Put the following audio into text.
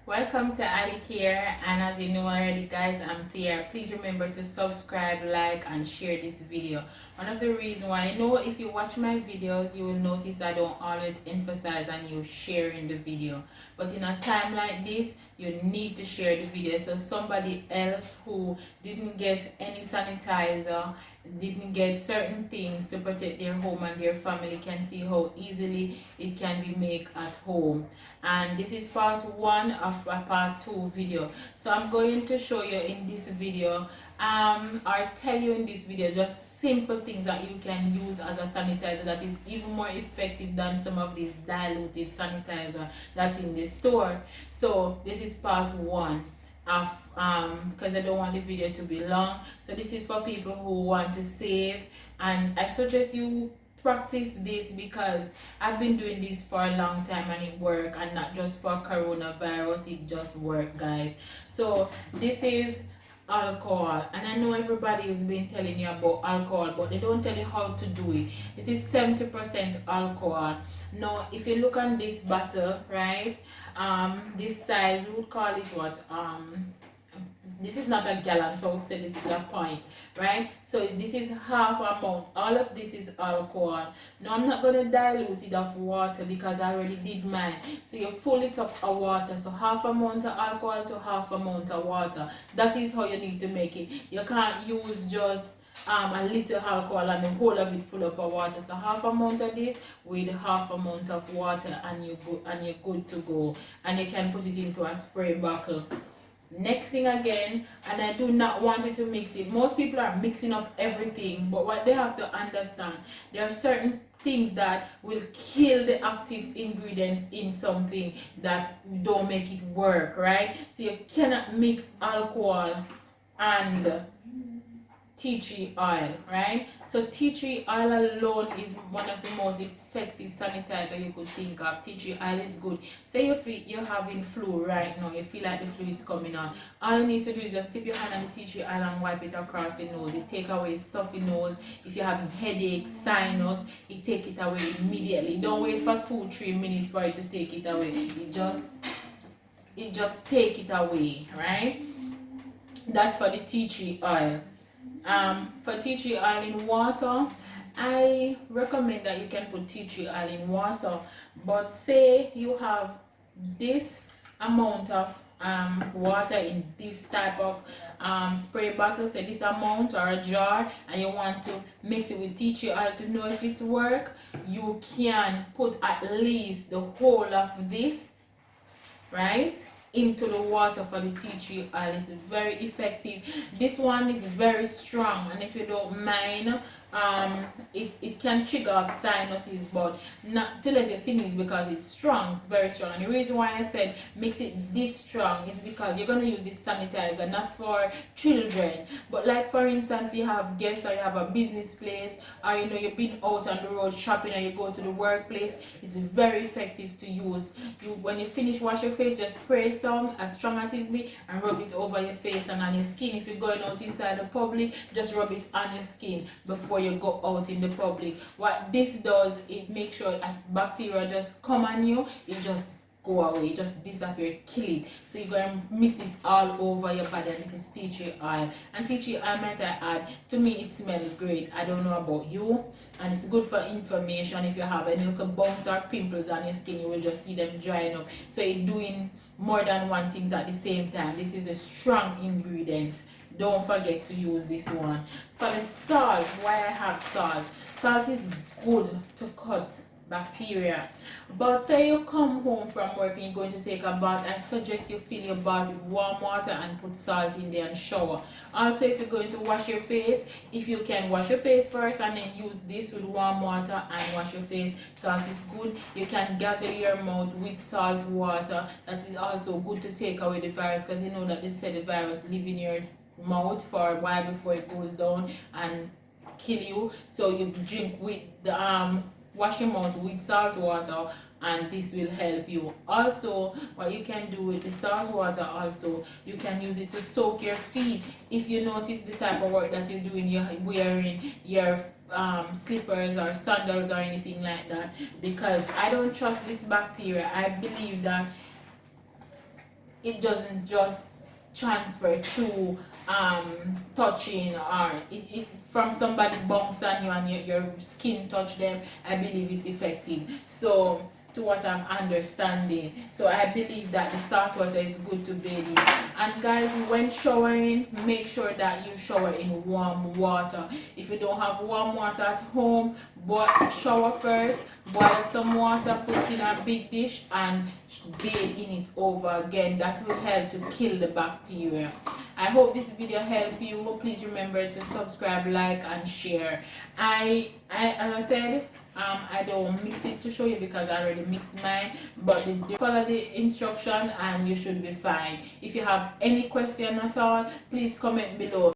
Welcome to Alikare, and as you know already guys, I'm THEA. Please remember to subscribe, like and share this video. One of the reasons why I know if you watch my videos, you will notice I don't always emphasize on you sharing the video. But in a time like this, you need to share the video so somebody else who didn't get any sanitizer, didn't get certain things to protect their home and their family can see how easily it can be made at home. And this is part one of a part two video, so I'm going to show you in this video or tell you in this video just simple things that you can use as a sanitizer that is even more effective than some of these diluted sanitizer that's in the store. So this is part one of because I don't want the video to be long. So this is for people who want to save, and I suggest you practice this because I've been doing this for a long time and it works, and not just for coronavirus, it just works guys. So this is alcohol, and I know everybody has been telling you about alcohol, but they don't tell you how to do it. This is 70% alcohol. Now if you look on this bottle, right, this size, we would call it what, this is not a gallon, so this is a pint, right? So this is half amount. All of this is alcohol. Now I'm not going to dilute it of water because I already did mine. So you fill it up of water, so half amount of alcohol to half amount of water. That is how you need to make it. You can't use just a little alcohol and the whole of it full up of water. So half amount of this with half amount of water, and you're good to go. And you can put it into a spray bottle. Next thing again, and I do not want you to mix it. Most people are mixing up everything, but what they have to understand, there are certain things that will kill the active ingredients in something that don't make it work, right? So you cannot mix alcohol and tea tree oil, right? So tea tree oil alone is one of the most effective sanitizer you could think of. Tea tree oil is good. Say you're having flu right now, you feel like the flu is coming on. All you need to do is just tip your hand on the tea tree oil and wipe it across your nose. It take away stuffy nose. If you're having headache, sinus, it take it away immediately. Don't wait for 2-3 minutes for it to take it away. It just take it away, right? That's for the tea tree oil. For tea tree oil in water, I recommend that you can put tea tree oil in water, but say you have this amount of water in this type of spray bottle, say this amount or a jar, and you want to mix it with tea tree oil to know if it works, you can put at least the whole of this, right, into the water for the tea tree oil. It's very effective. This one is very strong, and if you don't mind, it can trigger off sinuses, but not to let you sneeze because it's strong. It's very strong, and the reason why I said mix it this strong is because you're going to use this sanitizer not for children, but like for instance you have guests or you have a business place, or you know you've been out on the road shopping and you go to the workplace. It's very effective to use. When you finish wash your face, just spray some as strong as it be and rub it over your face and on your skin. If you're going out inside the public, just rub it on your skin before you go out in the public. What this does, it makes sure that bacteria just come on you, it just go away, it just disappear, kill it. So you're going to mix this all over your body, and this is tea tree oil. And tea tree oil, might I add, to me it smells great. I don't know about you, and it's good for inflammation. If you have any little bumps or pimples on your skin, you will just see them drying up. So you're doing more than one things at the same time. This is a strong ingredient. Don't forget to use this one. For the salt, why I have salt? Salt is good to cut bacteria. But say you come home from work and you're going to take a bath, I suggest you fill your bath with warm water and put salt in there and shower. Also, if you're going to wash your face, if you can wash your face first and then use this with warm water and wash your face, salt is good. You can gather your mouth with salt water. That is also good to take away the virus, because you know that they said the virus live in your mouth for a while before it goes down and kill you. So you drink with the wash your mouth with salt water, and this will help you. Also, what you can do with the salt water, also you can use it to soak your feet. If you notice the type of work that you're doing, you're wearing your slippers or sandals or anything like that, because I don't trust this bacteria. I believe that it doesn't just transfer through touching, or it from somebody bounce on you and your skin touch them. I believe it's effective. So to what I'm understanding, so I believe that the salt water is good to bathe in. And guys, when showering, make sure that you shower in warm water. If you don't have warm water at home, shower first, boil up some water, put it in a big dish and bathe in it over again. That will help to kill the bacteria. I hope this video helped you. Please remember to subscribe, like and share. As I said, I don't mix it to show you because I already mixed mine, but follow the instruction and you should be fine. If you have any question at all, please comment below.